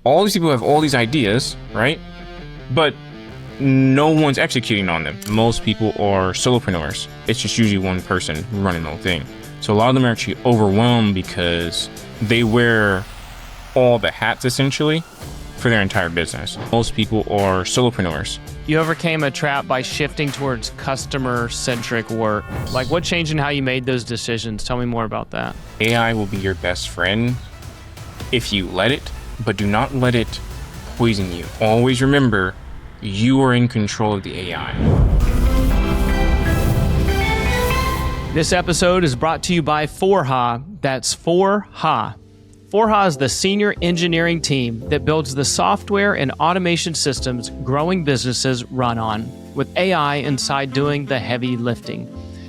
all these people have all these ideas, right? But no one's executing on them. Most people are solopreneurs. It's just usually one person running the whole thing. So a lot of them are actually overwhelmed because they wear all the hats essentially for their entire business. Most people are solopreneurs. You overcame a trap by shifting towards customer-centric work. Like, what changed in how you made those decisions? Tell me more about that. AI will be your best friend if you let it, but do not let it poison you. Always remember, you are in control of the AI. This episode is brought to you by 4Ha. That's 4Ha. 4Ha is the senior engineering team that builds the software and automation systems growing businesses run on, with AI inside doing the heavy lifting.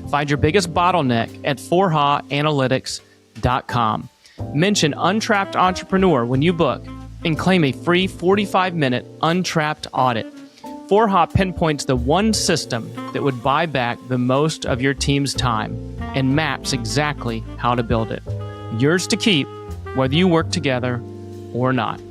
Find your biggest bottleneck at 4haanalytics.com. Mention Untrapped Entrepreneur when you book and claim a free 45-minute Untrapped audit. 4Ha pinpoints the one system that would buy back the most of your team's time and maps exactly how to build it. Yours to keep, whether you work together or not.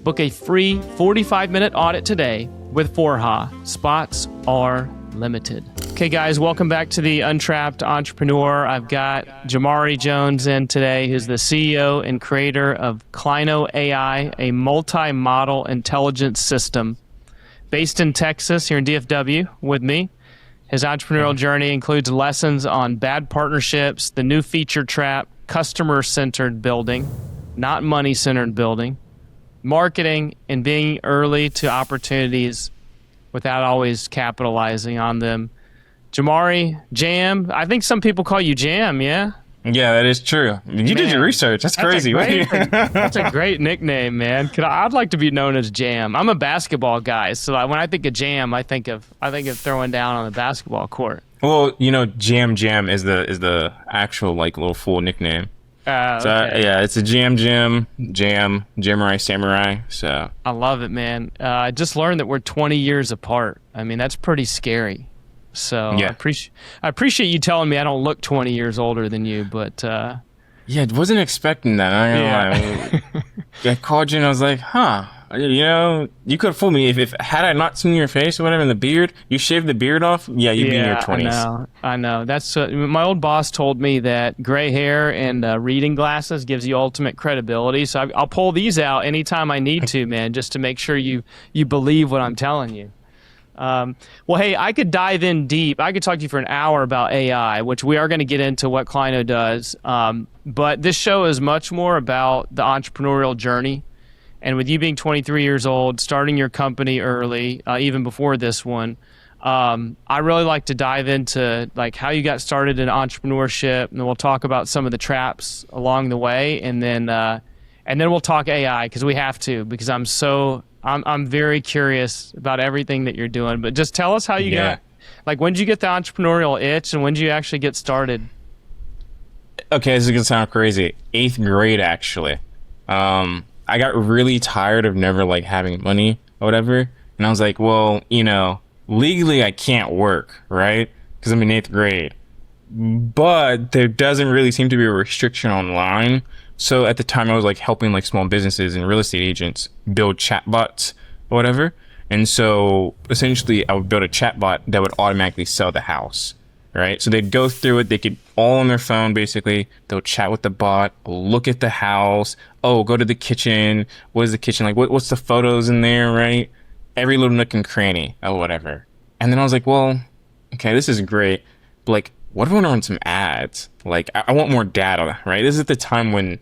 Book a free 45-minute audit today with 4Ha. Spots are limited. Okay, guys, welcome back to the Untrapped Entrepreneur. I've got Jamarri Jones in today, who's the CEO and creator of Klyno AI, a multi-model intelligence system based in Texas, here in DFW with me. His entrepreneurial journey includes lessons on bad partnerships, the new feature trap, customer-centered building, not money-centered building, marketing, and being early to opportunities without always capitalizing on them. Jamarri, Jam, I think some people call you Jam, yeah? Yeah, that is true. You did your research. That's crazy. That's a great nickname, man. I'd like to be known as Jam. I'm a basketball guy, so when I think of Jam, I think of throwing down on the basketball court. Well, Jam is the actual little full nickname. Okay. Yeah, it's a Jamarri Samurai. So I love it, man. I just learned that we're 20 years apart. I mean, that's pretty scary. So yeah. I appreciate you telling me I don't look 20 years older than you, but yeah, wasn't expecting that. I'm not gonna lie. I called you and I was like, huh. You could have fooled me if had I not seen your face or whatever in the beard. You shaved the beard off. Yeah, you'd be in your 20s. I know. That's my old boss told me that gray hair and reading glasses gives you ultimate credibility. So I'll pull these out anytime I need to, man, just to make sure you believe what I'm telling you. Well, hey, I could dive in deep. I could talk to you for an hour about AI, which we are going to get into what Klyno does. But this show is much more about the entrepreneurial journey. And with you being 23 years old, starting your company early, even before this one, I really like to dive into how you got started in entrepreneurship, and then we'll talk about some of the traps along the way, and then we'll talk AI because we have to, because I'm very curious about everything that you're doing. But just tell us how you got, when did you get the entrepreneurial itch, and when did you actually get started? Okay, this is gonna sound crazy. 8th grade, actually. I got really tired of never having money or whatever. And I was like, well, legally I can't work, right? Because I'm in 8th grade. But there doesn't really seem to be a restriction online. So at the time I was helping small businesses and real estate agents build chatbots or whatever. And so essentially I would build a chatbot that would automatically sell the house. Right? So they'd go through it. They could all on their phone, basically. They'll chat with the bot, look at the house. Oh, go to the kitchen. What is the kitchen like? What's the photos in there, right? Every little nook and cranny or whatever. And then I was like, well, okay, this is great. But what if I want to run some ads? I want more data, right? This is the time when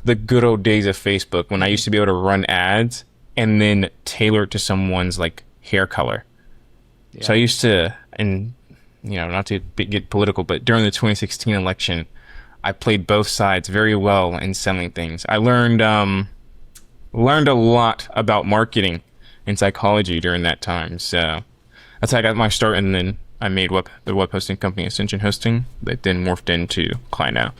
the good old days of Facebook, when I used to be able to run ads and then tailor it to someone's hair color. Yeah. So I used to, and not to get political, but during the 2016 election, I played both sides very well in selling things. I learned a lot about marketing and psychology during that time. So that's how I got my start, and then I made the web hosting company Ascension Hosting that then morphed into Klyno.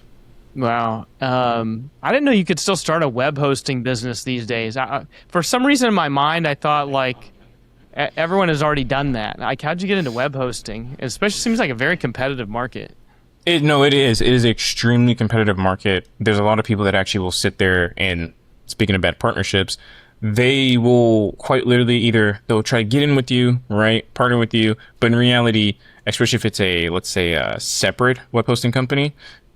Wow. I didn't know you could still start a web hosting business these days. For some reason in my mind, I thought everyone has already done that. How'd you get into web hosting? It especially seems like a very competitive market. It is. It is an extremely competitive market. There's a lot of people that actually will sit there and speaking of bad partnerships, they will quite literally either they'll try to get in with you, right? Partner with you. But in reality, especially if it's let's say a separate web hosting company,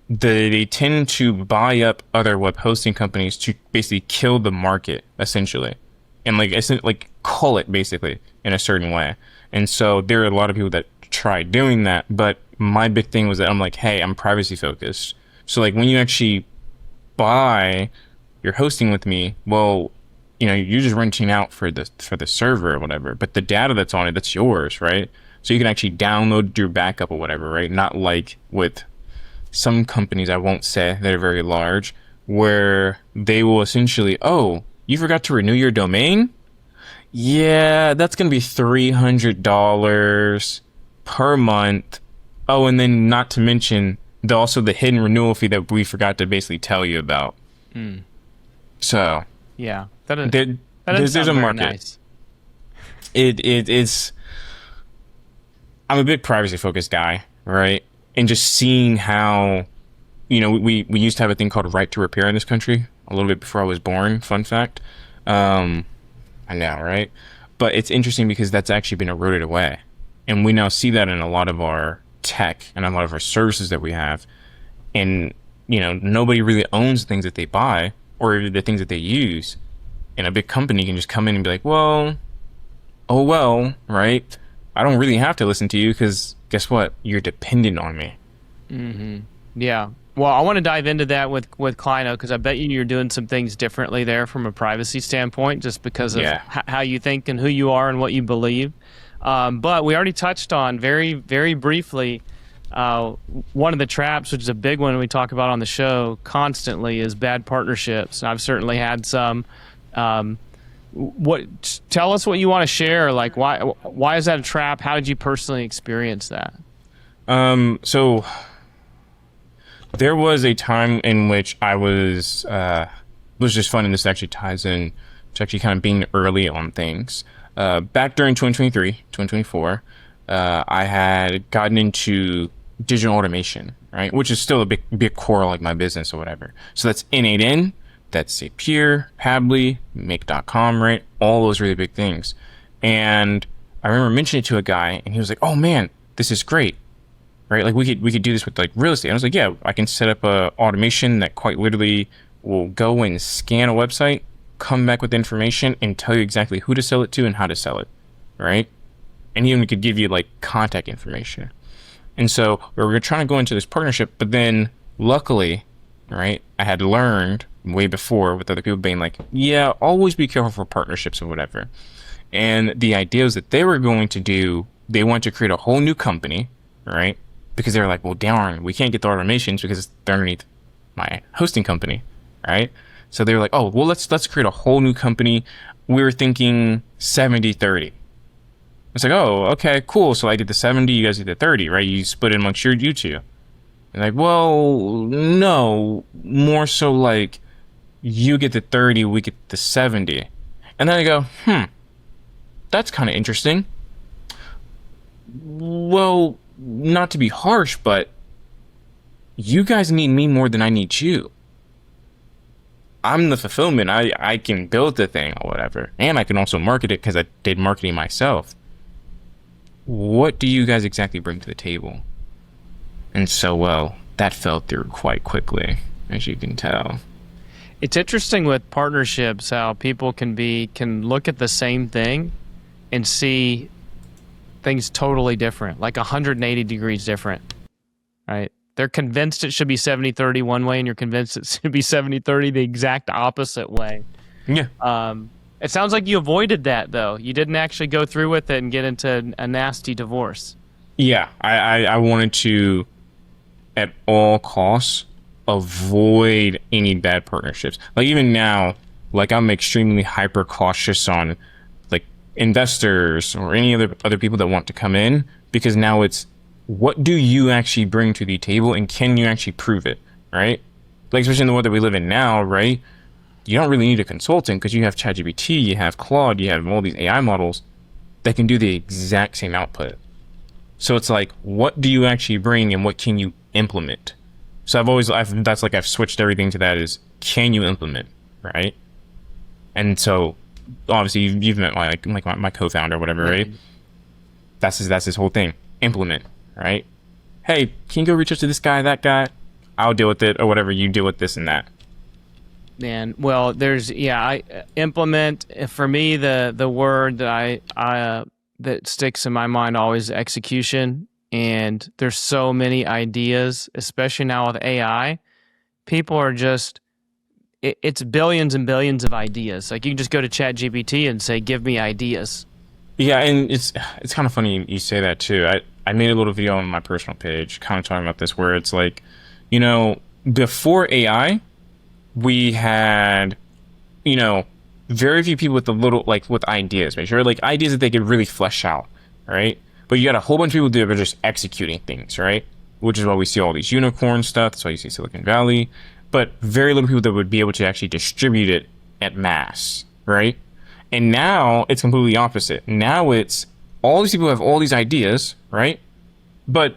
they tend to buy up other web hosting companies to basically kill the market essentially. And like cull it basically in a certain way. And so there are a lot of people that try doing that. But my big thing was that I'm like, hey, I'm privacy focused. So like when you actually buy your hosting with me, well, you're just renting out for the server or whatever, but the data that's on it, that's yours, right? So you can actually download your backup or whatever, right? Not like with some companies, I won't say, that are very large, where they will essentially, oh, you forgot to renew your domain? Yeah, that's going to be $300 per month. Oh, and then not to mention also the hidden renewal fee that we forgot to basically tell you about. So yeah, there's a market. Nice. It's I'm a big privacy focused guy, right? And just seeing how we used to have a thing called right to repair in this country a little bit before I was born. Fun fact. I know, right? But it's interesting because that's actually been eroded away, and we now see that in a lot of our tech and a lot of our services that we have. And nobody really owns things that they buy or the things that they use. And a big company can just come in and be like, well, oh well, right? I don't really have to listen to you because guess what? You're dependent on me. Yeah. Well, I want to dive into that with Klyno because I bet you're doing some things differently there from a privacy standpoint, just because of how you think and who you are and what you believe. But we already touched on very, very briefly one of the traps, which is a big one we talk about on the show constantly, is bad partnerships. I've certainly had some. Tell us what you want to share. Like, why is that a trap? How did you personally experience that? So there was a time in which I was just fun, and this actually ties in to actually kind of being early on things. Back during 2023, 2024, I had gotten into digital automation, right? Which is still a big core of like my business or whatever. So that's N8N, that's Zapier, Pabbly, Make.com, right? All those really big things. And I remember mentioning it to a guy, and he was like, "Oh man, this is great." Right? Like we could do this with like real estate. I was like, yeah, I can set up a automation that quite literally will go and scan a website, come back with information, and tell you exactly who to sell it to and how to sell it, right? And even could give you like contact information. And so we were trying to go into this partnership, but then luckily, right, I had learned way before with other people being like, yeah, always be careful for partnerships or whatever. And the idea is that they were going to they want to create a whole new company, right? Because they were like, well, darn, we can't get the automations because they're underneath my hosting company, right? So they were like, oh, well, let's create a whole new company. We were thinking 70-30. It's like, oh, okay, cool. So I did the 70, you guys did the 30, right? You split it amongst you two. And like, well, no, more so like you get the 30, we get the 70. And then I go, that's kind of interesting. Well, not to be harsh, but you guys need me more than I need you. I'm the fulfillment. I can build the thing or whatever. And I can also market it because I did marketing myself. What do you guys exactly bring to the table? And so, well, that fell through quite quickly, as you can tell. It's interesting with partnerships how people can look at the same thing and see things totally different, like 180 degrees different, right? They're convinced it should be 70-30 one way, and you're convinced it should be 70-30 the exact opposite way. Yeah. It sounds like you avoided that, though. You didn't actually go through with it and get into a nasty divorce. Yeah, I wanted to, at all costs, avoid any bad partnerships. Like even now, like I'm extremely hyper cautious on like investors or any other people that want to come in, because now it's, what do you actually bring to the table and can you actually prove it, right? Like especially in the world that we live in now, right? You don't really need a consultant because you have ChatGPT, you have Claude, you have all these AI models that can do the exact same output. So it's like, what do you actually bring and what can you implement? So I've switched everything to that is, can you implement, right? And so obviously you've met my co-founder or whatever, right? That's his whole thing. Implement, right? Hey, can you go reach out to this guy, that guy? I'll deal with it, or whatever. You deal with this and that. Man, well, I implement. For me, the word that I that sticks in my mind always is execution. And there's so many ideas, especially now with AI. People are just it's billions and billions of ideas. Like, you can just go to ChatGPT and say, "Give me ideas." Yeah, and it's kind of funny you say that too. I made a little video on my personal page, kind of talking about this, where it's like, before AI, we had, very few people with with ideas, right? Sure, like ideas that they could really flesh out, right? But you got a whole bunch of people that are just executing things, right? Which is why we see all these unicorn stuff. That's why you see Silicon Valley. But very little people that would be able to actually distribute it at mass, right? And now it's completely opposite. Now it's all these people have all these ideas, right? But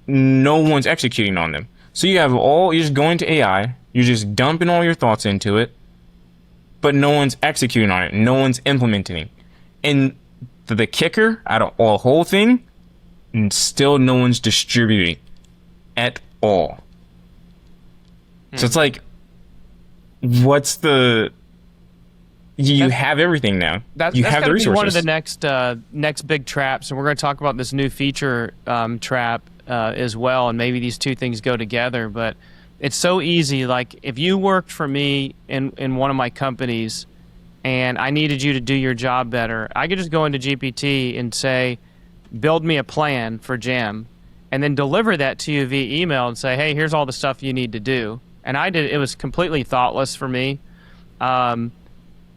no one's executing on them. So you're just going to AI, you're just dumping all your thoughts into it, but no one's executing on it. No one's implementing. And the kicker out of all whole thing, and still no one's distributing at all. So it's like, what's the... You have everything now. You have the resources. Be one of the next big traps, and we're going to talk about this new feature trap as well, and maybe these two things go together. But it's so easy. Like, if you worked for me in one of my companies, and I needed you to do your job better, I could just go into GPT and say, "Build me a plan for Jam," and then deliver that to you via email and say, "Hey, here's all the stuff you need to do." And I did. It was completely thoughtless for me.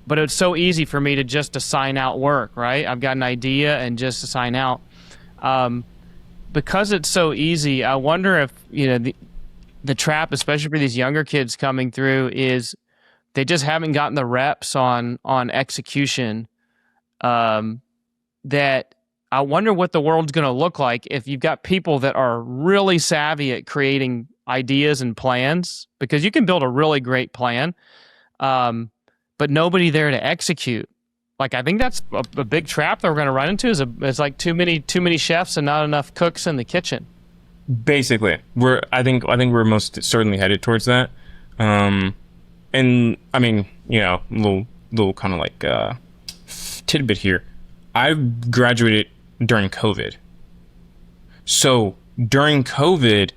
But it's so easy for me to just assign out work, right? I've got an idea and just assign out. Because it's so easy, I wonder if, the trap, especially for these younger kids coming through, is they just haven't gotten the reps on execution. That I wonder what the world's going to look like if you've got people that are really savvy at creating ideas and plans, because you can build a really great plan. But nobody there to execute. Like, I think that's a big trap that we're going to run into. Is like too many chefs and not enough cooks in the kitchen. Basically, I think we're most certainly headed towards that. And I mean, little kind of like tidbit here. I graduated during COVID. So during COVID,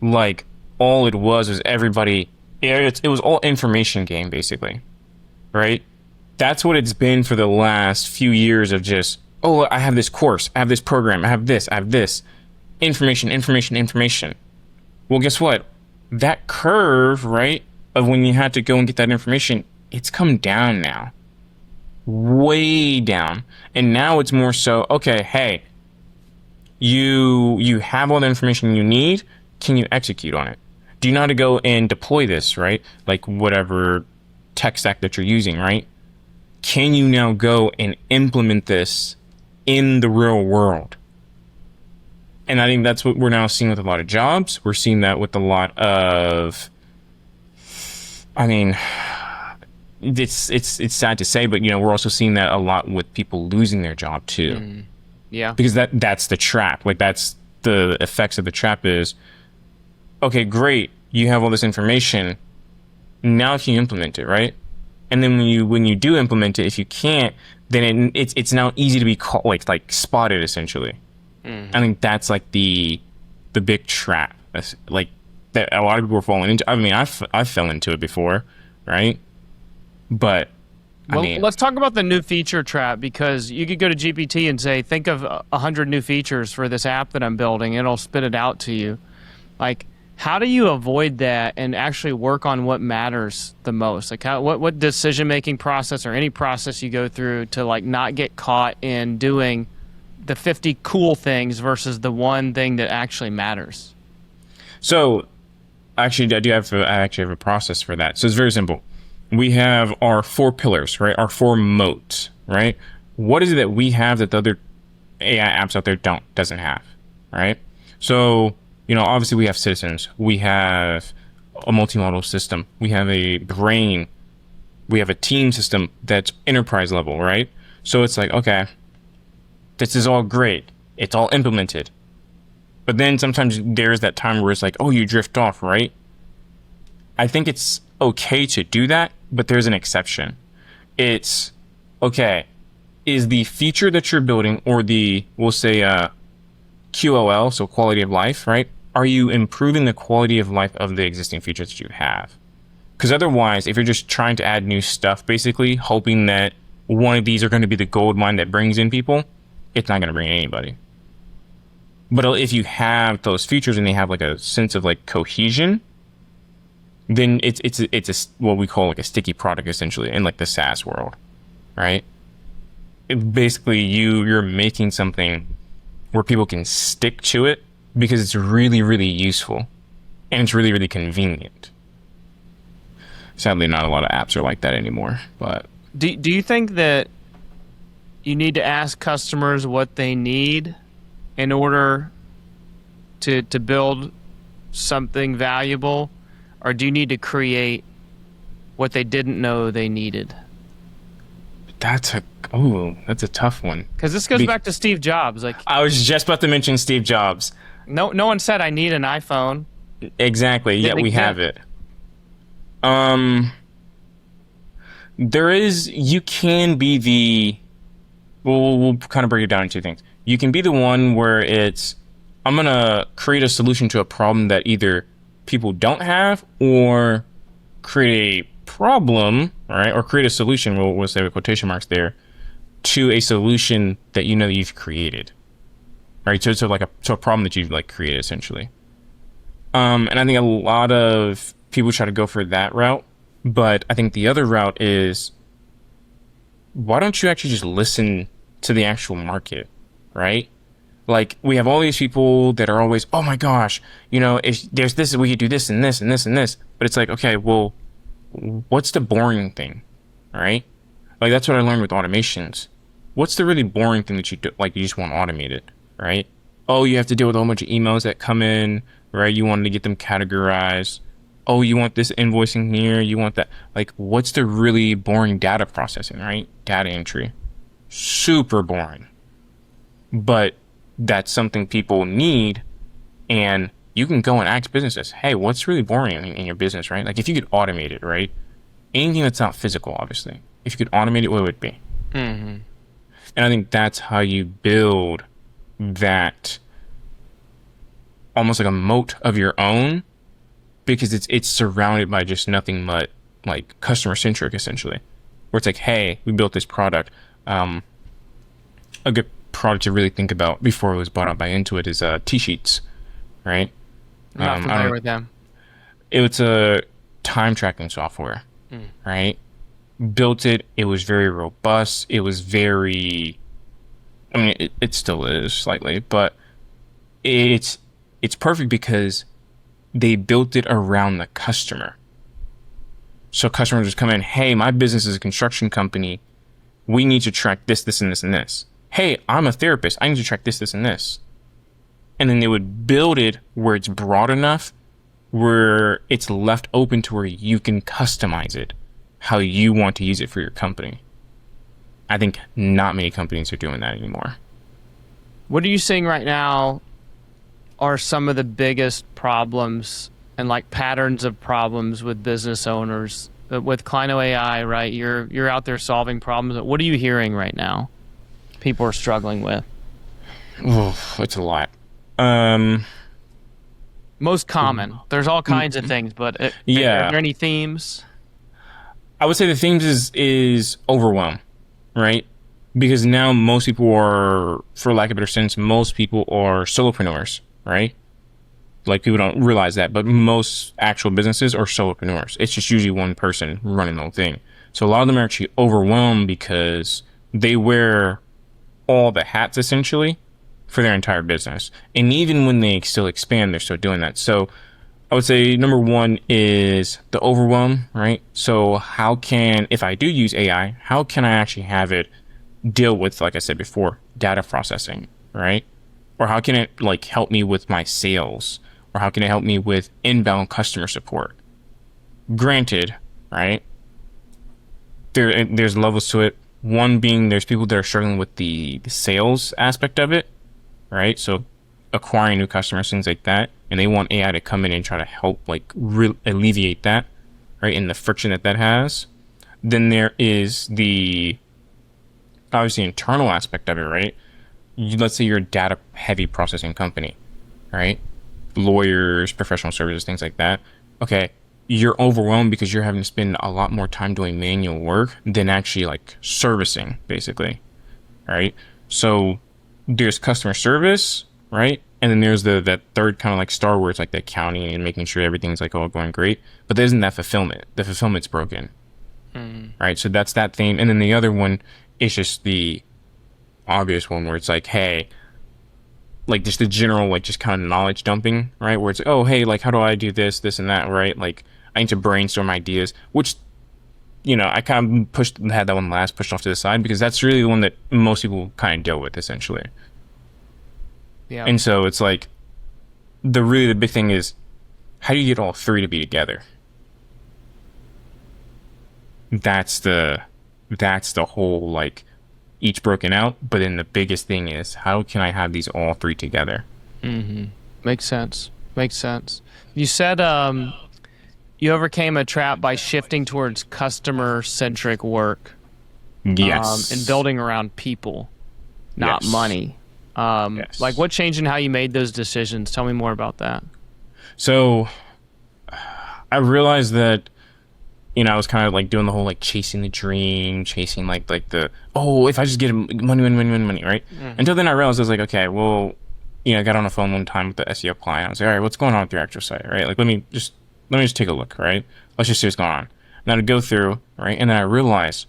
like, all it was everybody. It was all information game, basically. Right? That's what it's been for the last few years of just, oh, I have this course, I have this program, I have this. Information. Well, guess what? That curve, right, of when you had to go and get that information, it's come down now. Way down. And now it's more so, okay, hey, you have all the information you need, can you execute on it? Do you know how to go and deploy this, right? Like, whatever tech stack that you're using, right? Can you now go and implement this in the real world? And I think that's what we're now seeing with a lot of jobs. We're seeing that with a lot of, I mean, it's sad to say, but we're also seeing that a lot with people losing their job too. Yeah. Because that's the trap. Like, that's the effects of the trap is, okay, great, you have all this information. Now if you implement it, right? And then when you do implement it, if you can't, then it's now easy to be caught, like spotted, essentially. I think that's like the big trap, like, that a lot of people are falling into. I mean, I fell into it before, right? But let's talk about the new feature trap, because you could go to GPT and say, think of 100 new features for this app that I'm building. It'll spit it out to you. Like, how do you avoid that and actually work on what matters the most? Like, what decision-making process or any process you go through to, like, not get caught in doing the 50 cool things versus the one thing that actually matters? So, actually, I actually have a process for that. So it's very simple. We have our 4 pillars, right? Our 4 moats, right? What is it that we have that the other AI apps out there doesn't have, right? So, obviously we have citizens, we have a multimodal system, we have a brain we have a team system that's enterprise level, right? So it's like, okay, this is all great. It's all implemented. But then sometimes there's that time where it's like, oh, you drift off, right? I think it's okay to do that, but there's an exception. It's, okay, is the feature that you're building, or we'll say QOL, so quality of life, right? Are you improving the quality of life of the existing features that you have? Because otherwise, if you're just trying to add new stuff, basically hoping that one of these are going to be the gold mine that brings in people, it's not going to bring anybody. But if you have those features and they have like a sense of like cohesion, then it's what we call like a sticky product, essentially, in like the SaaS world, right? Basically, you're making something where people can stick to it because it's really, really useful and it's really, really convenient. Sadly, not a lot of apps are like that anymore. But do you think that you need to ask customers what they need in order to build something valuable, or do you need to create what they didn't know they needed? That's a tough one. Because this goes back to Steve Jobs. Like, I was just about to mention Steve Jobs. No one said I need an iPhone. Exactly. Yet we have it. You can be we'll kind of break it down into two things. You can be the one where I'm going to create a solution to a problem that either people don't have, or create a problem, right? Or create a solution, we'll say with quotation marks there, to a solution that you've created, right? So a problem that you've like created, essentially. And I think a lot of people try to go for that route, but I think the other route is, why don't you actually just listen to the actual market, right? Like, we have all these people that are always, oh my gosh, if there's this, we could do this and this and this and this. But it's like, okay, well, what's the boring thing, right? Like, that's what I learned with automations. What's the really boring thing that you do? Like, you just want automated, right? Oh, you have to deal with a whole bunch of emails that come in, right? You want to get them categorized. Oh, you want this invoicing here, you want that. Like, what's the really boring data processing, right? Data entry. Super boring. But that's something people need, and you can go and ask businesses, hey, what's really boring in your business, right? Like, if you could automate it, right? Anything that's not physical, obviously. If you could automate it, what would it be? Mm-hmm. And I think that's how you build that almost like a moat of your own, because it's surrounded by just nothing but like customer centric, essentially, where it's like, hey, we built this product. A good product to really think about before it was bought out by Intuit is T-Sheets, right? I'm not familiar with them. It's a time tracking software, right? Built it. It was very robust. It was very, I mean, it still is slightly, but it's perfect because they built it around the customer. So customers just come in, hey, my business is a construction company. We need to track this, this, and this, and this. Hey, I'm a therapist. I need to track this, this, and this. And then they would build it where it's broad enough, where it's left open to where you can customize it how you want to use it for your company. I think not many companies are doing that anymore. What are you seeing right now are some of the biggest problems and like patterns of problems with business owners? With Klyno AI, right? You're out there solving problems. What are you hearing right now people are struggling with? It's a lot. Most common. There's all kinds of things, but are there any themes? I would say the themes is overwhelm, right? Because now most people are, for lack of a better sense, most people are solopreneurs, right? Like, people don't realize that, but most actual businesses are solopreneurs. It's just usually one person running the whole thing. So a lot of them are actually overwhelmed because they wear all the hats, essentially, for their entire business. And even when they still expand, they're still doing that. So I would say number one is the overwhelm, right? So if I do use AI, how can I actually have it deal with, like I said before, data processing, right? Or how can it like help me with my sales? Or how can it help me with inbound customer support? Granted, right? there's levels to it. One being there's people that are struggling with the sales aspect of it, right? So acquiring new customers, things like that, and they want AI to come in and try to help like alleviate that, right? And the friction that has. Then there is the obviously internal aspect of it, right? Let's say you're a data heavy processing company, right? Lawyers, professional services, things like that. Okay, you're overwhelmed because you're having to spend a lot more time doing manual work than actually like servicing, basically, right? So there's customer service, right? And then there's that third kind of like star where it's like the accounting and making sure everything's like all going great. But there isn't that fulfillment. The fulfillment's broken, right? So that's that thing. And then the other one is just the obvious one where it's like, hey, like just the general like just kind of knowledge dumping, right? Where it's like, oh, hey, like how do I do this, this and that, right? Like I need to brainstorm ideas, which, you know, I kind of had that one last pushed off to the side because that's really the one that most people kind of deal with essentially. Yeah. And so it's like the big thing is how do you get all three to be together? That's the whole like each broken out, but then the biggest thing is how can I have these all three together? Makes sense. You said you overcame a trap by shifting towards customer-centric work. Yes. And building around people, not Yes. money. Yes. Like what changed in how you made those decisions? Tell me more about that. So I realized that, you know, I was kind of like doing the whole like chasing the dream, chasing like the, oh, if I just get money, right? Until then I realized I was like, okay, well, you know, I got on the phone one time with the SEO client. I was like, all right, what's going on with your actual site, right? Like, let me just take a look, right? Let's just see what's going on. Now to go through, right? And then I realized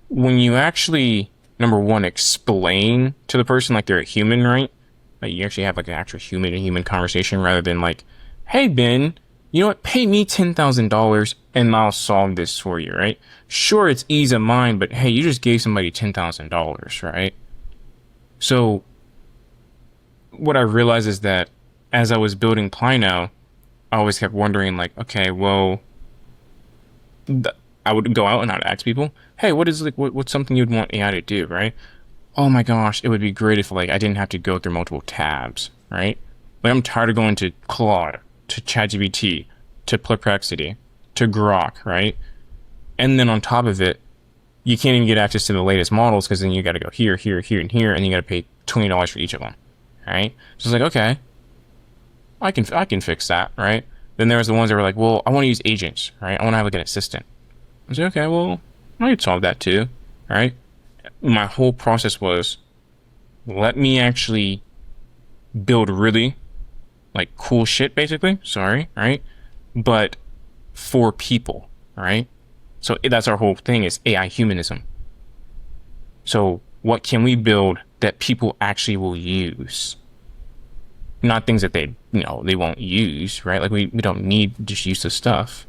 when you actually, number one, explain to the person like they're a human, right? Like you actually have like an actual human to human conversation rather than like, hey, Ben, you know what? Pay me $10,000 and I'll solve this for you, right? Sure, it's ease of mind, but hey, you just gave somebody $10,000, right? So what I realized is that as I was building Klyno, I always kept wondering like, okay, well, I would go out and I'd ask people, hey, what's something you'd want AI to do, right? Oh my gosh, it would be great if like I didn't have to go through multiple tabs, right? Like I'm tired of going to Claude, to ChatGPT, to Perplexity, to Grok, right? And then on top of it, you can't even get access to the latest models because then you got to go here, and here, and you got to pay $20 for each of them, right? So it's like, okay, I can fix that, right? Then there was the ones that were like, well, I want to use agents, right? I want to have like an assistant. I was like, okay, well, I could solve that too, right? My whole process was, let me actually build really like cool shit, basically. Sorry, right? But for people, right? So that's our whole thing is AI humanism. So what can we build that people actually will use? Not things that they won't use, right? Like we don't need just useless stuff.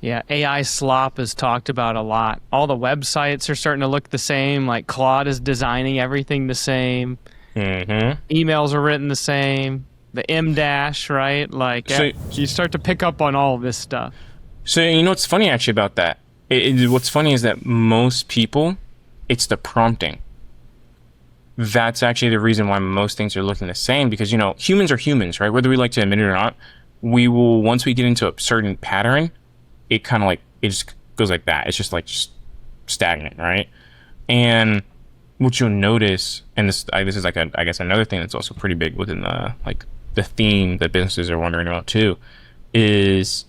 Yeah, AI slop is talked about a lot. All the websites are starting to look the same. Like Claude is designing everything the same. Emails are written the same. The M dash, right? Like So- you start to pick up on all of this stuff. So you know what's funny actually about that? What's funny is that most people, it's the prompting. That's actually the reason why most things are looking the same because, you know, humans are humans, right? Whether we like to admit it or not, we will, once we get into a certain pattern, it kind of like, it just goes like that. It's just like stagnant, right? And what you'll notice, and this is like I guess another thing that's also pretty big within the theme that businesses are wondering about too, is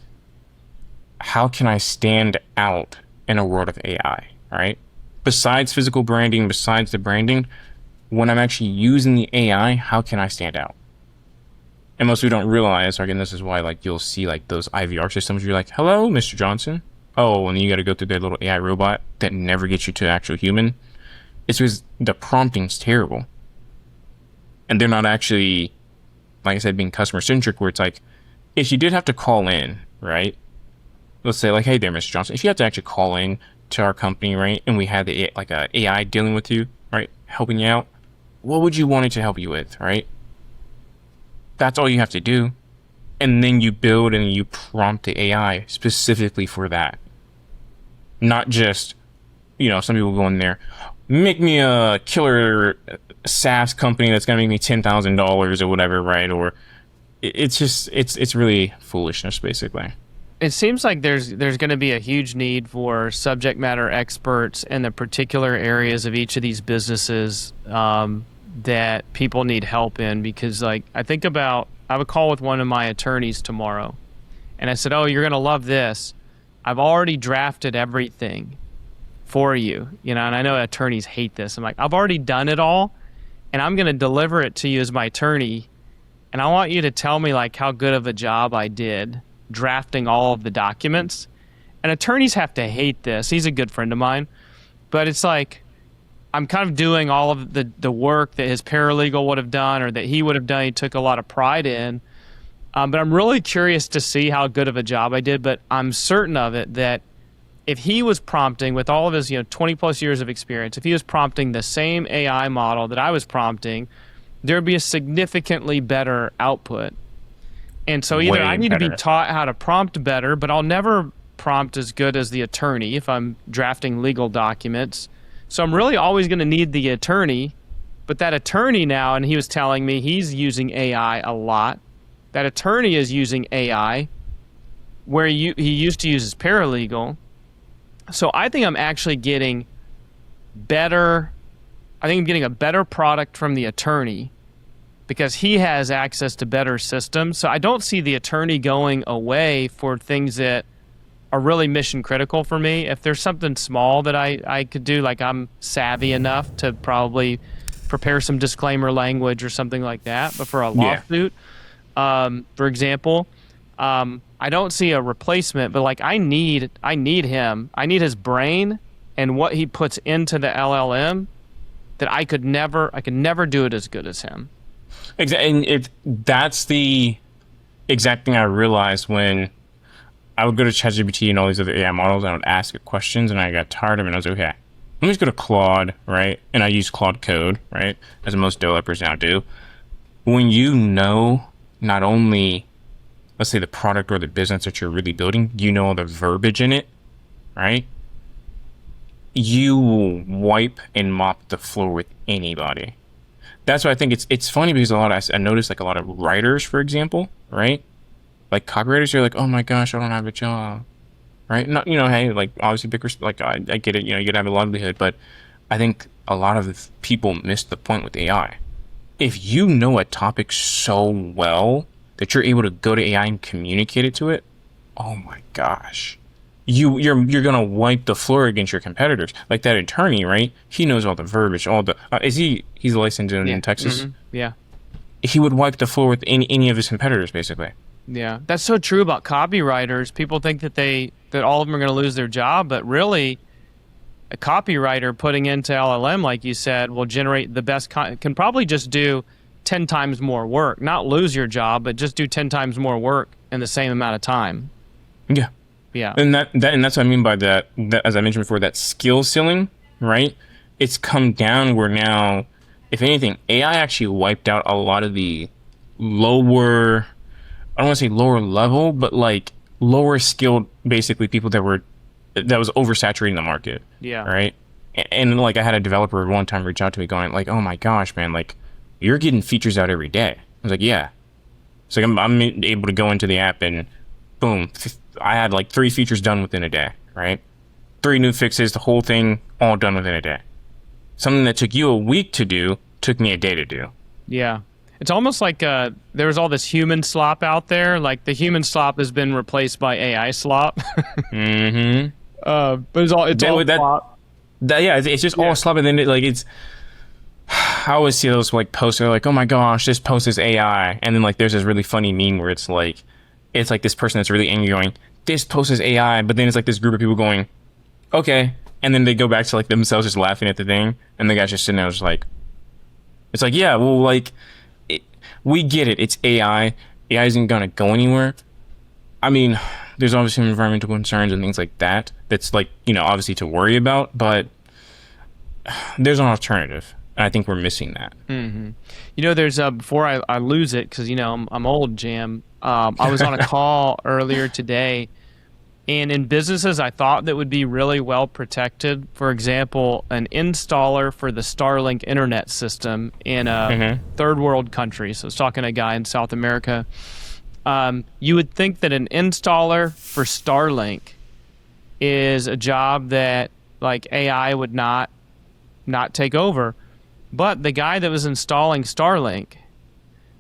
how can I stand out in a world of AI, right? Besides physical branding, besides the branding, when I'm actually using the AI, how can I stand out? And most people don't realize, again, this is why like you'll see like those IVR systems where you're like, hello, Mr. Johnson. Oh, and then you got to go through their little AI robot that never gets you to actual human. It's because the prompting's terrible. And they're not actually, like I said, being customer centric, where it's like, if you did have to call in, right? Let's say like, hey there, Mr. Johnson, if you have to actually call in to our company, right? And we had a AI dealing with you, right? Helping you out. What would you want it to help you with, right? That's all you have to do. And then you build and you prompt the AI specifically for that. Not just, some people go in there, make me a killer SaaS company that's gonna make me $10,000 or whatever, right? Or it's just it's really foolishness, basically. It seems like there's going to be a huge need for subject matter experts in the particular areas of each of these businesses that people need help in, because like I have a call with one of my attorneys tomorrow, and I said, oh, you're going to love this. I've already drafted everything for you, and I know attorneys hate this. I'm like, I've already done it all, and I'm going to deliver it to you as my attorney, and I want you to tell me like how good of a job I did drafting all of the documents. And attorneys have to hate this. He's a good friend of mine, but it's like I'm kind of doing all of the work that his paralegal would have done or that he would have done. He took a lot of pride in. But I'm really curious to see how good of a job I did. But I'm certain of it that if he was prompting with all of his 20 plus years of experience, if he was prompting the same AI model that I was prompting, there would be a significantly better output. And so either I need to be taught how to prompt better, but I'll never prompt as good as the attorney if I'm drafting legal documents. So I'm really always going to need the attorney. But that attorney now, and he was telling me he's using AI a lot. That attorney is using AI where he used to use his paralegal. So I think I'm actually getting better. I think I'm getting a better product from the attorney, because he has access to better systems. So I don't see the attorney going away for things that are really mission critical for me. If there's something small that I could do, like I'm savvy enough to probably prepare some disclaimer language or something like that. But for a lawsuit, for example, I don't see a replacement, but like I need him. I need his brain and what he puts into the LLM that I could never do it as good as him. Exactly, and that's the exact thing I realized when I would go to ChatGPT and all these other AI models, and I would ask it questions, and I got tired of it, and I was like, okay, let me just go to Claude, right? And I use Claude Code, right? As most developers now do. When you know not only, let's say, the product or the business that you're really building, you know all the verbiage in it, right? You will wipe and mop the floor with anybody. That's why I think it's funny, because I noticed like a lot of writers, for example, right? Like copywriters are like, oh my gosh, I don't have a job, right? Not, hey, like obviously like I get it, you gotta have a livelihood, but I think a lot of the people miss the point with AI. If you know a topic so well that you're able to go to AI and communicate it to it, oh my gosh. You're gonna wipe the floor against your competitors. Like that attorney, right? He knows all the verbiage, all the he's licensed in Texas. Mm-hmm. Yeah. He would wipe the floor with any of his competitors, basically. Yeah, that's so true about copywriters. People think that all of them are going to lose their job, but really, a copywriter putting into LLM, like you said, will generate the best. Can probably just do 10 times more work, not lose your job, but just do 10 times more work in the same amount of time. Yeah. Yeah. And that's what I mean by that, as I mentioned before, that skill ceiling, right? It's come down where now, if anything, AI actually wiped out a lot of the lower, I don't want to say lower level, but like lower skilled, basically people that was oversaturating the market. Yeah. Right. And like I had a developer one time reach out to me going like, oh my gosh, man, like you're getting features out every day. I was like, yeah. So I'm able to go into the app and boom, I had like 3 features done within a day, right? 3 new fixes, the whole thing all done within a day. Something that took you a week to do took me a day to do. Yeah. It's almost like there was all this human slop out there. Like the human slop has been replaced by AI slop. Mm-hmm. But it's all slop. It's just all slop, and then I always see those like posts. They're like, "Oh my gosh, this post is AI," and then like there's this really funny meme where it's like this person that's really angry going, "This post is AI," but then it's like this group of people going, "Okay," and then they go back to like themselves just laughing at the thing, and the guy's just sitting there just like, it's like, yeah, well, like we get it, it's AI. AI isn't gonna go anywhere. I mean, there's obviously environmental concerns and things like that. That's like, obviously to worry about, but there's an alternative. And I think we're missing that. Mm-hmm. There's before I lose it, because I'm old, Jam. I was on a call earlier today And in businesses I thought that would be really well protected, for example, an installer for the Starlink internet system in a third world country. So I was talking to a guy in South America. You would think that an installer for Starlink is a job that like AI would not take over. But the guy that was installing Starlink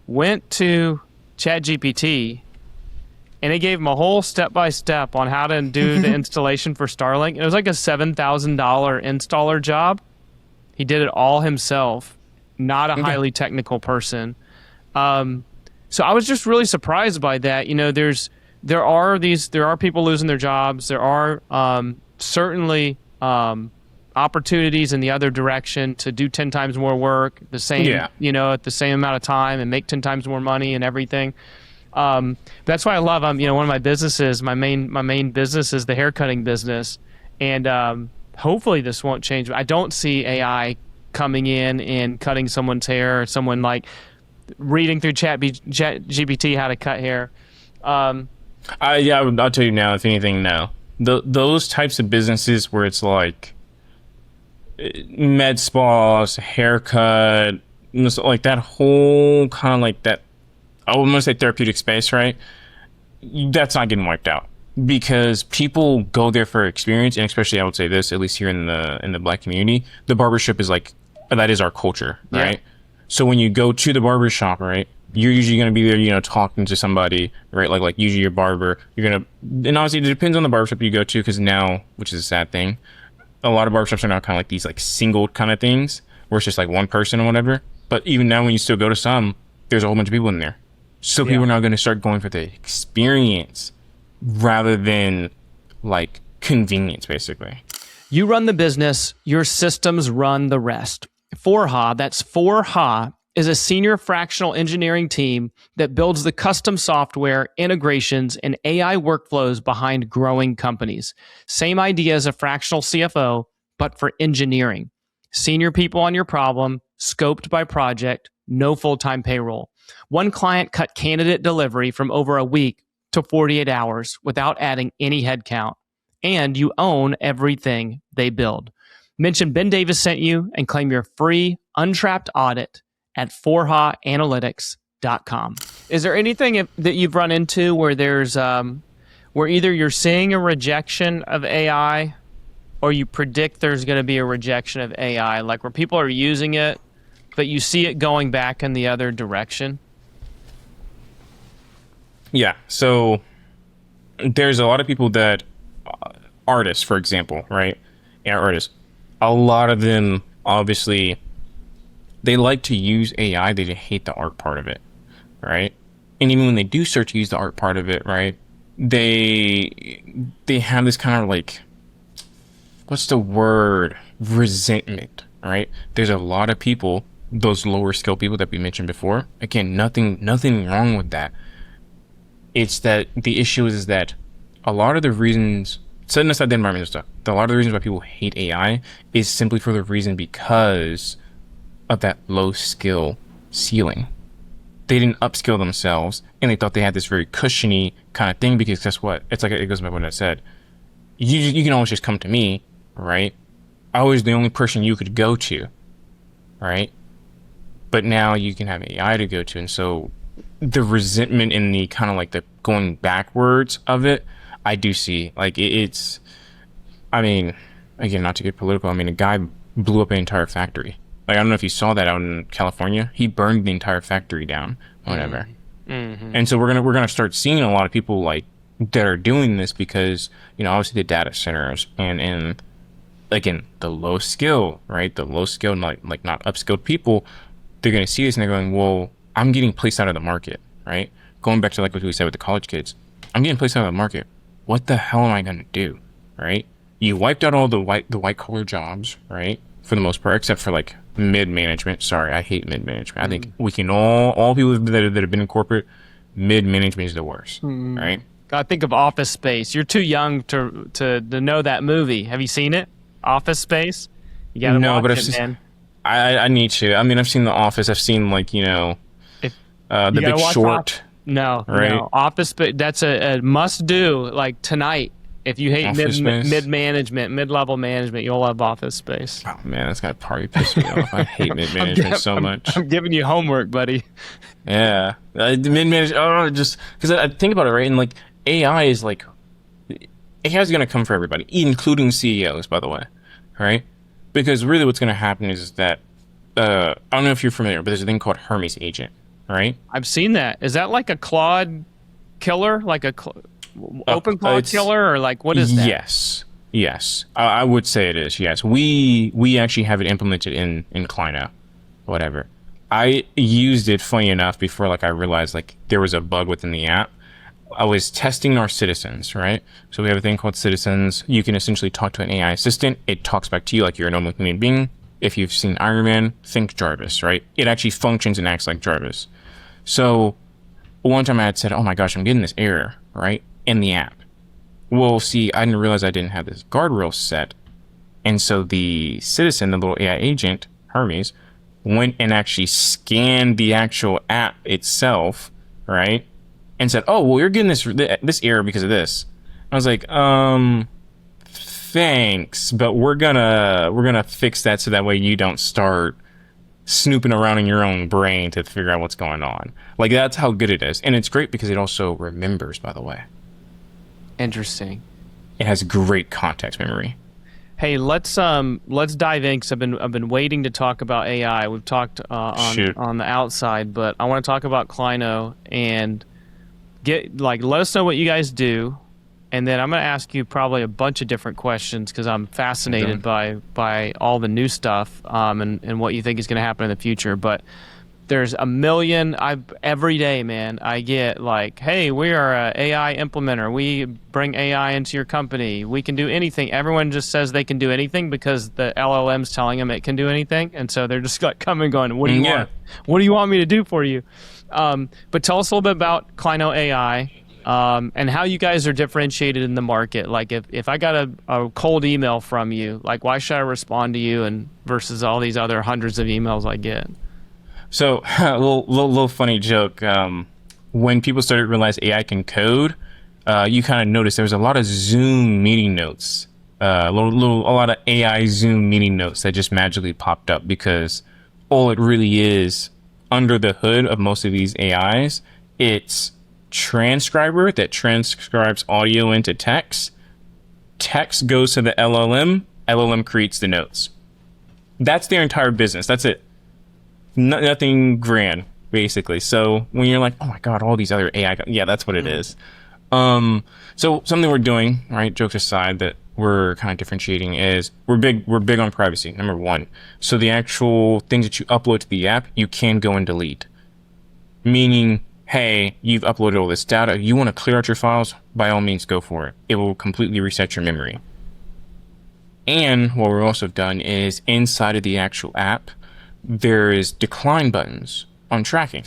went to ChatGPT and it gave him a whole step-by-step on how to do the installation for Starlink. It was like a $7,000 installer job. He did it all himself, not a highly technical person. So I was just really surprised by that. You know, there are people losing their jobs. There are certainly opportunities in the other direction to do 10 times more work, the same, you know, at the same amount of time and make 10 times more money and everything. That's why I love, you know, one of my businesses, my main business is the haircutting business. And hopefully this won't change. I don't see AI coming in and cutting someone's hair, or someone like reading through ChatGPT how to cut hair. Yeah, I'll tell you now, if anything, no. Those types of businesses where it's like med spas, haircut, like that whole kind of like that, I would want to say therapeutic space, right? That's not getting wiped out because people go there for experience, and especially I would say this, at least here in the Black community, the barbershop is like, that is our culture, right? So when you go to the barbershop, right, you're usually going to be there, you know, talking to somebody, right? Like usually your barber, you're going to, and obviously it depends on the barbershop you go to, because now, which is a sad thing, a lot of barbershops are now kind of like these like single kind of things where it's just like one person or whatever. But even now when you still go to some, there's a whole bunch of people in there. So people are now going to start going for the experience rather than like convenience, basically. You run the business, your systems run the rest. Forha, that's Forha, is a senior fractional engineering team that builds the custom software, integrations, and AI workflows behind growing companies. Same idea as a fractional CFO, but for engineering. Senior people on your problem, scoped by project, no full-time payroll. One client cut candidate delivery from over a week to 48 hours without adding any headcount. And you own everything they build. Mention Ben Davis sent you and claim your free Untrapped audit at forhaanalytics.com. Is there anything that you've run into where there's where either you're seeing a rejection of AI or you predict there's going to be a rejection of AI, like where people are using it, but you see it going back in the other direction? Yeah, so there's a lot of people that, artists, for example, right? Yeah, artists. A lot of them, obviously, they like to use AI, they just hate the art part of it, right? And even when they do start to use the art part of it, right, they have this kind of like, what's the word? Resentment, right? There's a lot of people, those lower skill people that we mentioned before. Again, nothing wrong with that. It's that the issue is that a lot of the reasons, setting aside the environmental stuff, a lot of the reasons why people hate AI is simply for the reason because of that low skill ceiling. They didn't upskill themselves and they thought they had this very cushiony kind of thing, because guess what? It's like, it goes back to what I said. You can always just come to me, right? I was the only person you could go to, right? But now you can have AI to go to. And so the resentment and the kind of like the going backwards of it, I do see. Like it's, I mean, again, not to get political, I mean, a guy blew up an entire factory. Like, I don't know if you saw that out in California. He burned the entire factory down, whatever. Mm-hmm. And so we're gonna start seeing a lot of people like that are doing this because, you know, obviously the data centers and again, the low skill, right? The low skill, like not upskilled people, they're gonna see this and they're going, well, I'm getting placed out of the market, right? Going back to like what we said with the college kids, I'm getting placed out of the market. What the hell am I gonna do, right? You wiped out all the white collar jobs, right? For the most part, except for like mid-management. Sorry, I hate mid-management. I think we can all people that have been in corporate, mid-management is the worst, right? I think of Office Space. You're too young to know that movie. Have you seen it? Office Space? You gotta watch it, man. I need to. I mean, I've seen The Office. I've seen like, you know, The Big Short. No. Office Space. That's a must do. Like tonight, If you hate Office Space? mid-management, mid-level management, you'll love Office Space. Oh man, that's got probably pissed me off. I hate mid-management so much. I'm giving you homework, buddy. Yeah, mid-management. Oh, just because I think about it, right? And like AI is like, AI is going to come for everybody, including CEOs, by the way, right? Because really, what's going to happen is that I don't know if you're familiar, but there's a thing called Hermes Agent, right? I've seen that. Is that like a Claude killer, like a open Claude killer, or like what is that? Yes. I would say it is. Yes, we actually have it implemented in Klyno, whatever. I used it, funny enough, before like I realized like there was a bug within the app. I was testing our citizens, right? So we have a thing called citizens. You can essentially talk to an AI assistant. It talks back to you like you're a normal human being. If you've seen Iron Man, think Jarvis, right? It actually functions and acts like Jarvis. So one time I had said, oh my gosh, I'm getting this error, right? In the app. Well, see, I didn't realize I didn't have this guardrail set. And so the citizen, the little AI agent, Hermes, went and actually scanned the actual app itself, right? And said, oh, well, you're getting this error because of this. I was like, thanks, but we're gonna fix that so that way you don't start snooping around in your own brain to figure out what's going on. Like, that's how good it is. And it's great because it also remembers, by the way. Interesting. It has great context memory. Hey, let's dive in because I've been waiting to talk about AI. We've talked on the outside, but I want to talk about Klyno and let us know what you guys do, and then I'm going to ask you probably a bunch of different questions because I'm fascinated by all the new stuff and what you think is going to happen in the future. But there's a million. Every day, man, I get like, hey, we are an AI implementer. We bring AI into your company. We can do anything. Everyone just says they can do anything because the LLM's telling them it can do anything, and so they're just like coming going, what do you want? What do you want me to do for you? But tell us a little bit about Klyno AI and how you guys are differentiated in the market. Like if I got a cold email from you, like why should I respond to you and versus all these other hundreds of emails I get? So a little funny joke. When people started to realize AI can code, you kind of noticed there was a lot of Zoom meeting notes, a lot of AI Zoom meeting notes that just magically popped up because all it really is under the hood of most of these AIs, it's transcriber that transcribes audio into text. Text goes to the LLM. LLM creates the notes. That's their entire business. That's it. Nothing grand, basically. So when you're like, oh my God, all these other AI, yeah, that's what it is. So something we're doing, right? Jokes aside, that we're kind of differentiating is we're big on privacy, number one. So the actual things that you upload to the app, you can go and delete. Meaning, hey, you've uploaded all this data. You want to clear out your files? By all means, go for it. It will completely reset your memory. And what we've also done is inside of the actual app, there is decline buttons on tracking.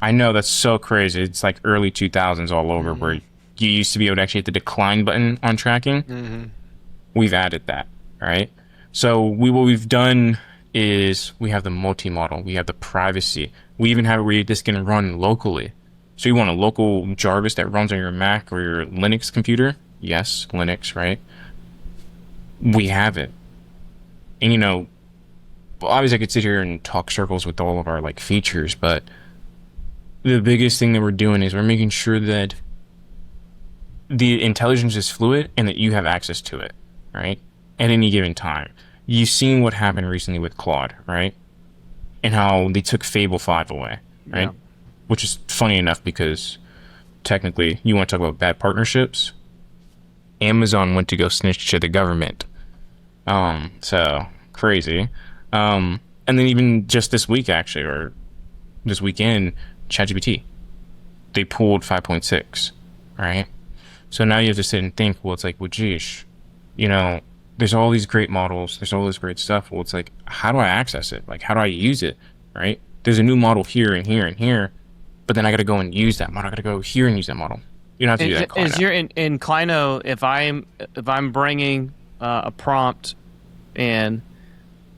I know that's so crazy. It's like early 2000s all over where you used to be able to actually hit the decline button on tracking. We've added that, right? So what we've done is we have the multi-model, we have the privacy. We even have it where this can run locally. So you want a local Jarvis that runs on your Mac or your Linux computer? Yes, Linux, right? We have it. And you know, obviously I could sit here and talk circles with all of our like features, but the biggest thing that we're doing is we're making sure that the intelligence is fluid and that you have access to it, right? At any given time. You've seen what happened recently with Claude, right? And how they took Fable 5 away, right? Yeah. Which is funny enough because technically you want to talk about bad partnerships. Amazon went to go snitch to the government. So crazy. And then even just this week actually, or this weekend, ChatGPT, they pulled 5.6, right? So now you have to sit and think, well, it's like, well, geez, you know, there's all these great models, there's all this great stuff. Well, it's like, how do I access it? Like, how do I use it, right? There's a new model here and here and here, but then I got to go and use that model. I got to go here and use that model. You don't have to do that in Klyno. Is you're in Klyno, if I'm bringing a prompt in,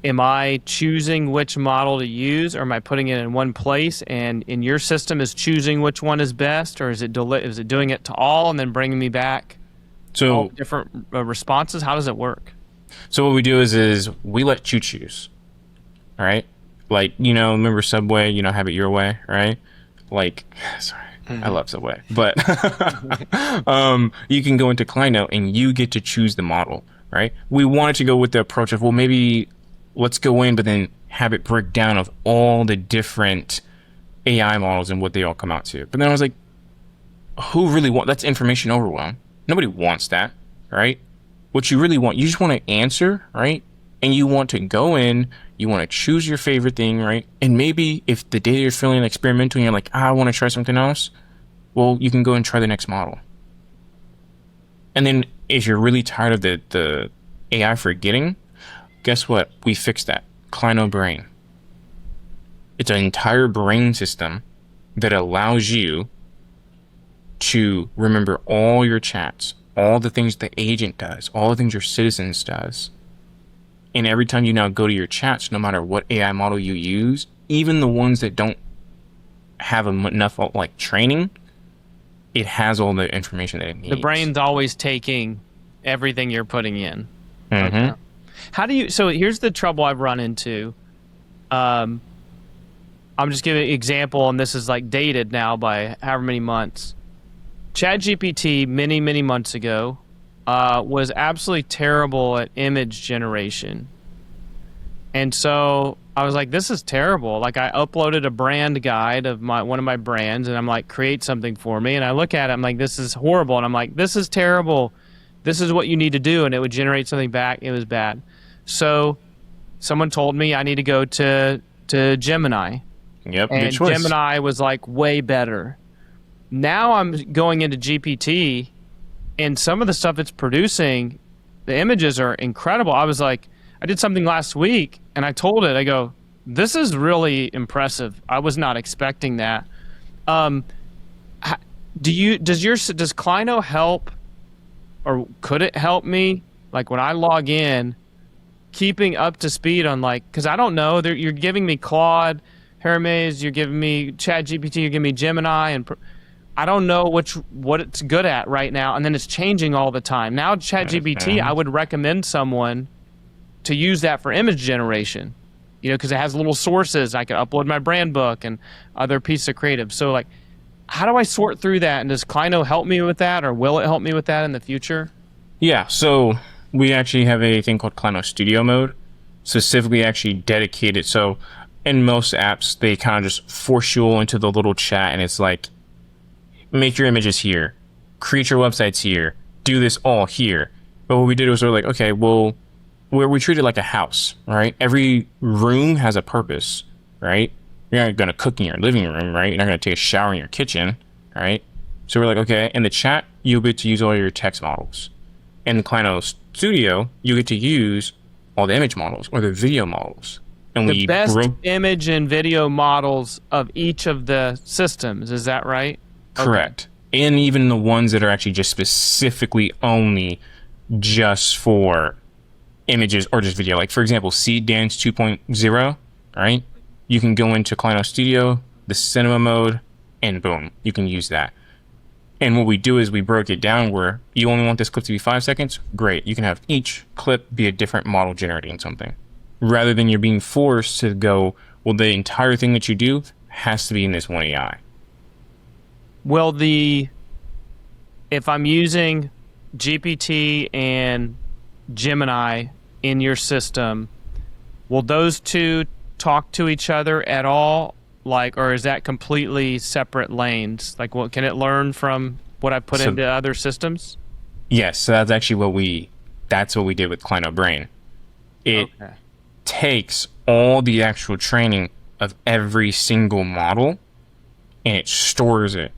am I choosing which model to use, or am I putting it in one place and in your system is choosing which one is best, or is it doing it to all and then bringing me back? So, different responses? How does it work? so what we do is we let you choose. All right. Like, remember Subway, have it your way, right? Like, sorry, I love Subway, but you can go into Klyno and you get to choose the model, right? We wanted to go with the approach of, well, maybe let's go in, but then have it break down of all the different AI models and what they all come out to. But then I was like, who really that's information overwhelm. Nobody wants that, right? What you really want, you just want to answer, right? And you want to go in, you want to choose your favorite thing, right? And maybe if the day you're feeling experimental and you're like, I want to try something else, well, you can go and try the next model. And then if you're really tired of the AI forgetting, guess what? We fixed that. Klyno Brain. It's an entire brain system that allows you to remember all your chats, all the things the agent does, all the things your citizens does. And every time you now go to your chats, no matter what AI model you use, even the ones that don't have enough like training, it has all the information that it needs. The brain's always taking everything you're putting in. Mm-hmm. Okay. How do you? So here's the trouble I've run into. I'm just giving an example, and this is like dated now by however many months. ChatGPT many months ago was absolutely terrible at image generation. And so I was like, this is terrible. Like, I uploaded a brand guide of one of my brands, and I'm like, create something for me. And I look at it, I'm like, this is horrible. And I'm like, this is terrible. This is what you need to do. And it would generate something back. It was bad. So someone told me I need to go to Gemini. Yep, And good choice. Gemini was like way better. Now I'm going into GPT, and some of the stuff it's producing, the images are incredible. I was like, I did something last week, and I told it, I go, this is really impressive. I was not expecting that. Does Klyno help, or could it help me, like when I log in, keeping up to speed on, like, because I don't know, you're giving me Claude, Hermes, you're giving me ChatGPT, you're giving me Gemini, and I don't know what it's good at right now, and then it's changing all the time. Now ChatGPT, I would recommend someone to use that for image generation, because it has little sources. I can upload my brand book and other pieces of creative. So, like, how do I sort through that? And does Klyno help me with that, or will it help me with that in the future? Yeah, so we actually have a thing called Klyno Studio mode, specifically actually dedicated. So in most apps, they kind of just force you all into the little chat, and it's like, make your images here, create your websites here, do this all here. But what we did was we're like, okay, well, we treat it like a house, right? Every room has a purpose, right? You're not going to cook in your living room, right? You're not going to take a shower in your kitchen, right? So we're like, okay, in the chat, you'll get to use all your text models. In the Klyno Studio, you get to use all the image models or the video models. And the best image and video models of each of the systems, is that right? Correct. Okay. And even the ones that are actually just specifically only just for images or just video. Like, for example, Seed Dance 2.0, right? You can go into Klyno Studio, the cinema mode, and boom, you can use that. And what we do is we broke it down where you only want this clip to be 5 seconds. Great. You can have each clip be a different model generating something. Rather than you're being forced to go, well, the entire thing that you do has to be in this one AI. Well, if I'm using GPT and Gemini in your system, will those two talk to each other at all? Like, or is that completely separate lanes? Like, can it learn from what I put into other systems? Yes, so that's actually what we did with Klyno Brain. It takes all the actual training of every single model and it stores it.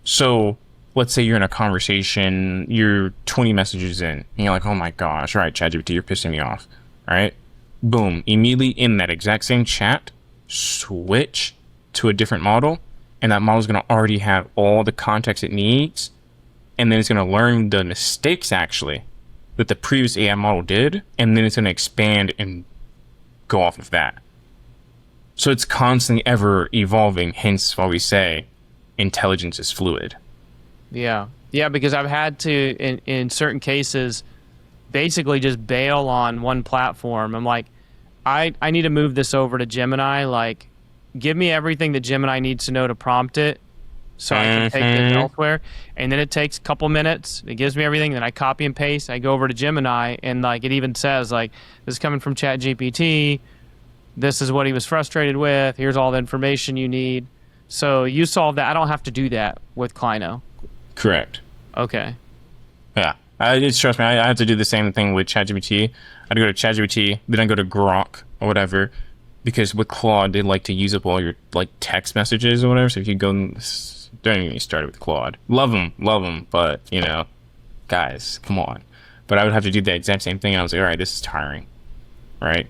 So let's say you're in a conversation, you're 20 messages in, and you're like, oh my gosh, all right, ChatGPT, you're pissing me off. All right, boom, immediately in that exact same chat, switch to a different model, and that model is going to already have all the context it needs, and then it's going to learn the mistakes actually that the previous AI model did, and then it's going to expand and go off of that. So it's constantly ever evolving, hence why we say intelligence is fluid. Yeah. Yeah, because I've had to, in certain cases, basically just bail on one platform. I'm like, I need to move this over to Gemini. Like, give me everything that Gemini needs to know to prompt it so I can take this elsewhere. And then it takes a couple minutes. It gives me everything. Then I copy and paste. I go over to Gemini, and like it even says, like, this is coming from ChatGPT. This is what he was frustrated with. Here's all the information you need. So you solve that. I don't have to do that with Klyno. Correct. Okay. Yeah. Trust me, I had to do the same thing with ChatGPT. I'd go to ChatGPT, then I go to Grok or whatever, because with Claude, they like to use up all your like text messages or whatever. So if you go, don't even get me started with Claude. Love them, but you know, guys, come on. But I would have to do the exact same thing. And I was like, all right, this is tiring, right?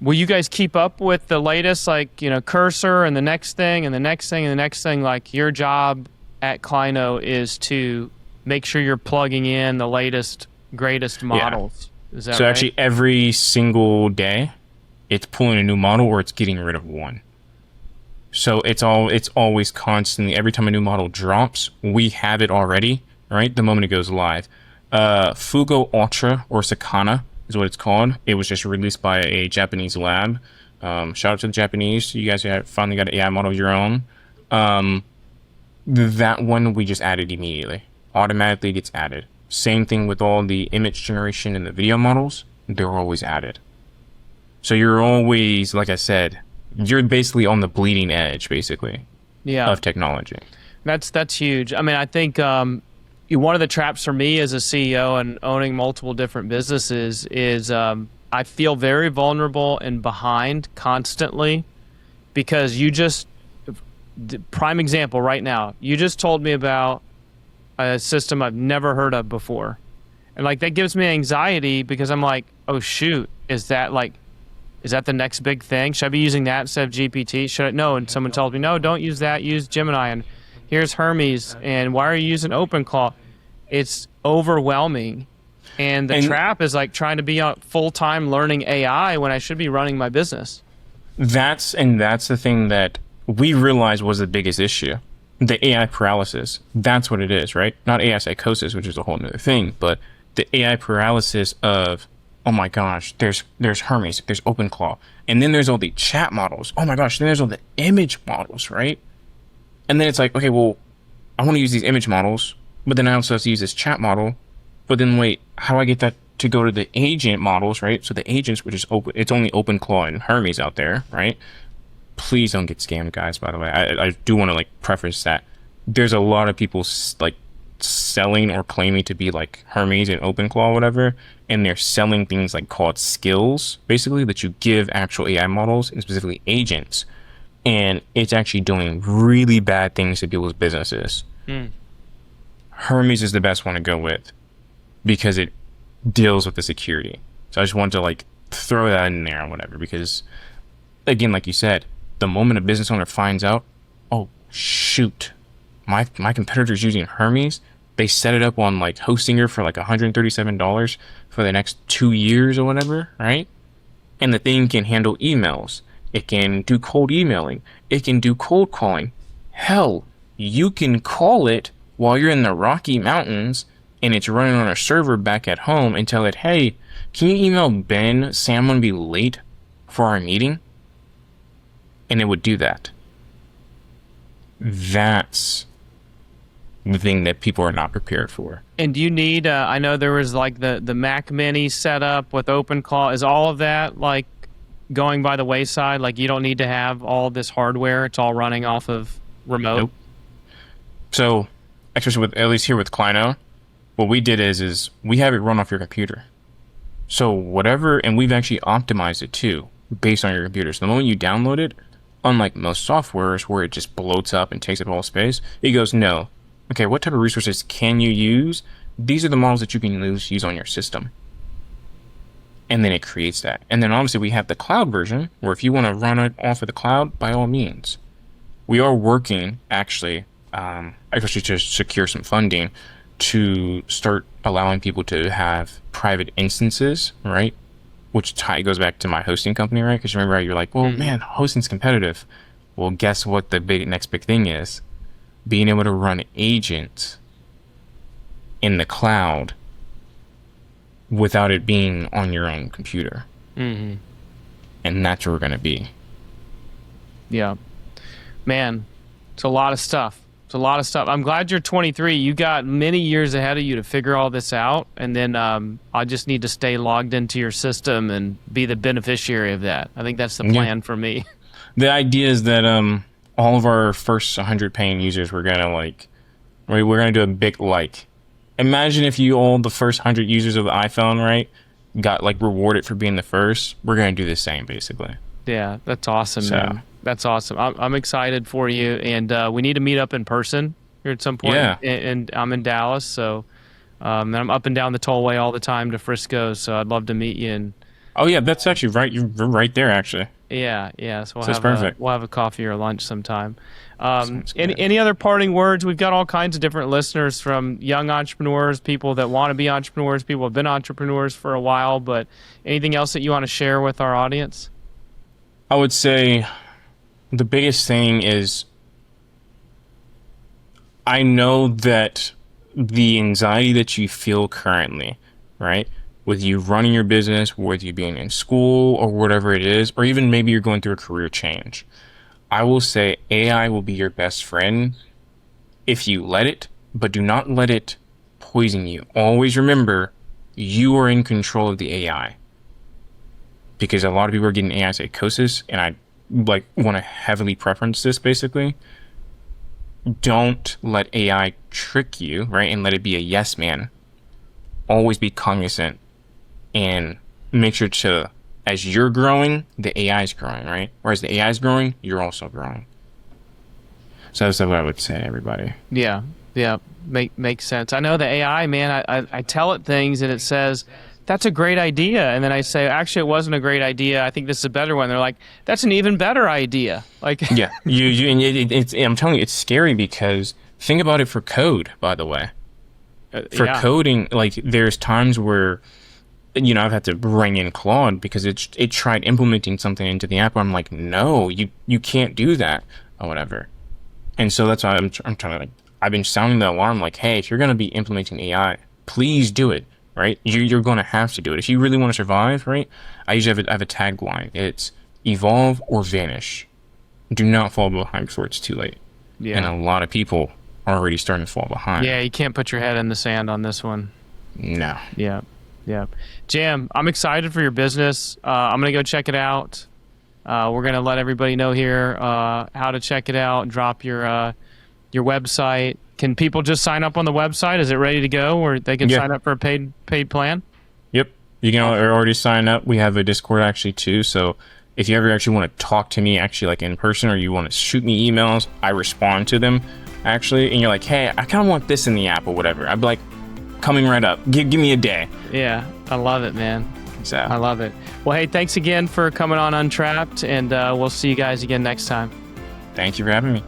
Will you guys keep up with the latest, like, you know, cursor and the next thing and the next thing and the next thing? Like, your job at Klyno is to make sure you're plugging in the latest, greatest models. Yeah. Is that so right? Actually, every single day, it's pulling a new model or it's getting rid of one. So it's always constantly, every time a new model drops, we have it already, right? The moment it goes live. Fugo Ultra, or Sakana, is what it's called. It was just released by a Japanese lab. Shout out to the Japanese. You guys finally got an AI model of your own. That one we just added immediately. Automatically gets added. Same thing with all the image generation and the video models. They're always added. So you're always, like I said, you're basically on the bleeding edge, basically, of technology. That's huge. I mean, I think one of the traps for me as a CEO and owning multiple different businesses is I feel very vulnerable and behind constantly, because prime example right now, you just told me about a system I've never heard of before. And like that gives me anxiety, because I'm like, oh shoot, is that the next big thing? Should I be using that instead of GPT? Should I? No. And someone tells me, no, don't use that. Use Gemini. And here's Hermes. And why are you using OpenClaw? It's overwhelming. And the trap is like trying to be full-time learning AI when I should be running my business. That's the thing that we realized was the biggest issue. The AI paralysis. That's what it is, right? Not AI psychosis, which is a whole other thing, but the AI paralysis of, oh my gosh, there's Hermes, there's OpenClaw, and then there's all the chat models. Oh my gosh, then there's all the image models, right? And then it's like, okay, well, I want to use these image models, but then I also have to use this chat model. But then wait, how do I get that to go to the agent models, right? So the agents, which is it's only OpenClaw and Hermes out there, right? Please don't get scammed, guys, by the way. I do want to like preface that there's a lot of people like selling or claiming to be like Hermes and OpenClaw or whatever, and they're selling things like called skills, basically, that you give actual AI models and specifically agents, and it's actually doing really bad things to people's businesses. Hermes is the best one to go with because it deals with the security. So I just wanted to like throw that in there or whatever, because again, like you said, the moment a business owner finds out, oh shoot, my competitor's using Hermes, they set it up on like Hostinger for like $137 for the next 2 years or whatever, right? And the thing can handle emails. It can do cold emailing. It can do cold calling. Hell, you can call it while you're in the Rocky Mountains and it's running on a server back at home and tell it, hey, can you email Ben, say I'm gonna be late for our meeting? And it would do that. That's the thing that people are not prepared for. And do you need, I know there was like the Mac Mini set up with OpenClaw. Is all of that like going by the wayside? Like you don't need to have all this hardware. It's all running off of remote? Nope. So, especially with, at least here with Klyno, what we did is we have it run off your computer. So whatever, and we've actually optimized it too, based on your computer. So the moment you download it, unlike most softwares where it just bloats up and takes up all space, it goes, no. Okay, what type of resources can you use? These are the models that you can use on your system. And then it creates that. And then obviously we have the cloud version, where if you want to run it off of the cloud, by all means. We are working, actually to secure some funding to start allowing people to have private instances, right? Which goes back to my hosting company, right? Because remember, you're like, well, man, hosting's competitive. Well, guess what the next big thing is? Being able to run agents in the cloud without it being on your own computer. Mm-hmm. And that's where we're going to be. Yeah. Man, it's a lot of stuff. It's a lot of stuff. I'm glad you're 23. You got many years ahead of you to figure all this out. And then I just need to stay logged into your system and be the beneficiary of that. I think that's the plan for me. The idea is that all of our first 100 paying users, we're going to do a big Imagine if you all the first 100 users of the iPhone, right, got like rewarded for being the first. We're going to do the same, basically. Yeah, that's awesome, man. That's awesome. I'm excited for you, and we need to meet up in person here at some point. Yeah. And I'm in Dallas, so and I'm up and down the tollway all the time to Frisco, so I'd love to meet you. And oh yeah, that's actually right. You're right there, actually. Yeah. So we'll have a coffee or lunch sometime. Any other parting words? We've got all kinds of different listeners, from young entrepreneurs, people that want to be entrepreneurs, people who have been entrepreneurs for a while. But anything else that you want to share with our audience? I would say the biggest thing is, I know that the anxiety that you feel currently, right, with you running your business, with you being in school or whatever it is, or even maybe you're going through a career change, I will say AI will be your best friend if you let it, but do not let it poison you. Always remember, you are in control of the AI. Because a lot of people are getting AI psychosis, and I want to heavily preference this, basically. Don't let AI trick you, right, and let it be a yes man. Always be cognizant and make sure to, as you're growing, the AI is growing, right? Whereas the AI is growing, you're also growing. So that's what I would say to everybody. Yeah, makes sense. I know the AI, man, I tell it things and it says, that's a great idea. And then I say, actually, it wasn't a great idea. I think this is a better one. They're like, that's an even better idea. Yeah, I'm telling you, it's scary, because think about it for code, by the way. For coding, there's times where, I've had to bring in Claude because it tried implementing something into the app where I'm like, no, you can't do that or whatever. And so that's why I'm trying to, I've been sounding the alarm, hey, if you're going to be implementing AI, please do it. Right? You're going to have to do it. If you really want to survive, right? I usually have a tagline. It's evolve or vanish. Do not fall behind before it's too late. Yeah. And a lot of people are already starting to fall behind. Yeah, you can't put your head in the sand on this one. No. Yeah. Jam, I'm excited for your business. I'm going to go check it out. We're going to let everybody know here how to check it out and drop your website. Can people just sign up on the website? Is it ready to go, or they can sign up for a paid plan? Yep. You can already sign up. We have a Discord actually too. So if you ever actually want to talk to me actually in person, or you want to shoot me emails, I respond to them actually. And you're like, hey, I kind of want this in the app or whatever. I'd be like, coming right up. Give me a day. Yeah. I love it, man. So I love it. Well, hey, thanks again for coming on Untrapped, and we'll see you guys again next time. Thank you for having me.